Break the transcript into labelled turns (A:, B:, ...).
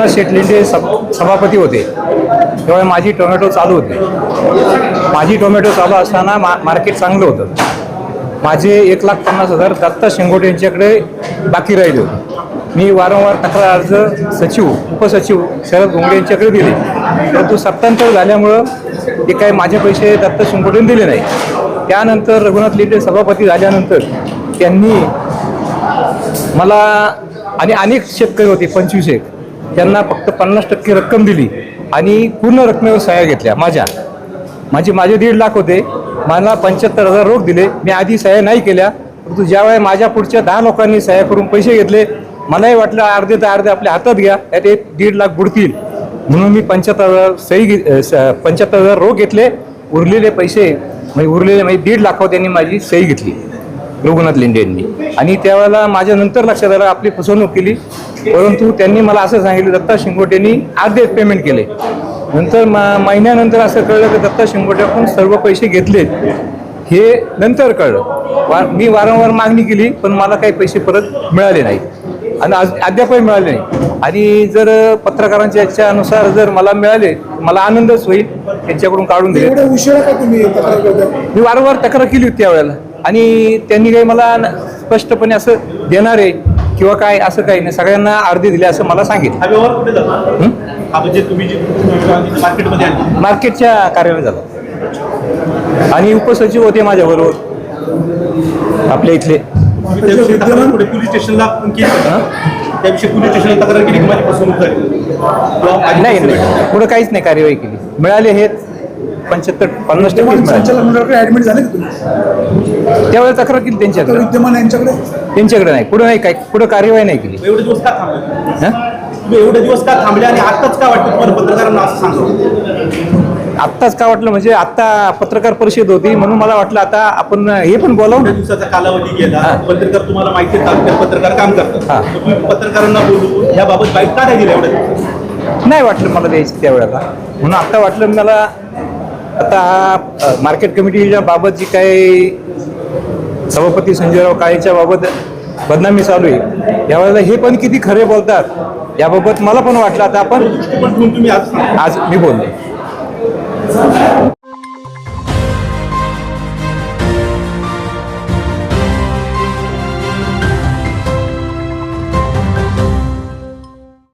A: एकनाथ शेठ लेंडे सभापती होते तेव्हा माझी टोमॅटो चालू होते. माझी टोमॅटो चालू असताना मार्केट चांगलं होतं. माझे 1,50,000 दत्ता शेंगोटे यांच्याकडे बाकी राहिले होते. मी वारंवार तक्रार अर्ज सचिव उपसचिव शरद घोंगडे यांच्याकडे दिले, परंतु सत्तांतर झाल्यामुळं ते काही माझे पैसे दत्ता शेंगोटेने दिले नाही. त्यानंतर रघुनाथ लेंडे सभापती झाल्यानंतर त्यांनी मला आणि अनेक शेतकरी होते 25 एक, त्यांना फक्त 50% रक्कम दिली आणि पूर्ण रकमेवर सह्या घेतल्या. माझे 1.5 लाख होते, मला 75,000 रोख दिले. मी आधी सह्या नाही केल्या, परंतु ज्यावेळी माझ्या पुढच्या 10 लोकांनी सह्या करून पैसे घेतले, मलाही वाटलं अर्धे तर अर्धे आपल्या हातात घ्या, यात 1.5 लाख बुडतील, म्हणून मी 75,000 रोख घेतले. उरलेले पैसे म्हणजे उरलेले 1.5 लाखावर त्यांनी माझी सही घेतली रघुनाथ लेंडे यांनी. आणि त्यावेळेला माझ्या नंतर लक्षात आलं आपली फसवणूक केली, परंतु त्यांनी मला असं सांगितलं दत्ता शेंगोटेंनी अर्धे पेमेंट केले. नंतर महिन्यानंतर असं कळलं की दत्ता शेंगोट्याकडून सर्व पैसे घेतलेत, हे नंतर कळलं. मी वारंवार मागणी केली पण मला काही पैसे परत मिळाले नाही आणि अद्यापही मिळाले नाही. आणि जर पत्रकारांच्या याच्यानुसार जर मला मिळाले मला आनंदच होईल, त्यांच्याकडून काढून दिले. मी वारंवार तक्रार केली होती त्यावेळेला आणि त्यांनी काही मला स्पष्टपणे असं देणार आहे किंवा काय असं काही नाही, सगळ्यांना अर्धे दिले असं मला सांगितलं. मार्केटच्या कार्यालयात झाला आणि उपसचिव होते माझ्याबरोबर आपल्या इथले.
B: पोलीस स्टेशनला त्याविषयी पोलीस स्टेशनला तक्रार केली की माझी फसवणूक झाली?
A: नाही पुढे काहीच नाही कार्यवाही केली. मिळाले हे 50%
C: ऍडमिट झाले का तुम्ही?
A: त्यावेळेला तक्रार केली त्यांच्याकडे.
C: विद्यमान यांच्याकडे
A: नाही पुढे नाही काय पुढे कार्यवाही नाही केली.
B: एवढे दिवस का थांबले? तुम्ही एवढे दिवस का थांबले आणि आत्ताच का वाटतं तुम्हाला पत्रकारांना असं सांगतो?
A: आत्ताच का वाटलं म्हणजे आता पत्रकार परिषद होती म्हणून मला वाटलं आता आपण हे पण बोलावं.
B: दिवसाचा कालावधी गेला, पत्रकार तुम्हाला माहिती आहे पत्रकार काम करतात, तुम्ही पत्रकारांना बोलून याबाबत बाईट का नाही दिलं? एवढं
A: नाही वाटलं मला द्यायचं त्यावेळेला, म्हणून आता वाटलं मला आता हा मार्केट कमिटीच्या बाबत जी काही सभापती संजयराव काळेच्या बाबत बदनामी चालू आहे यावेळेला हे पण किती खरे बोलतात याबाबत मला पण वाटलं आता आपण
B: तुम्ही
A: आज मी बोलले.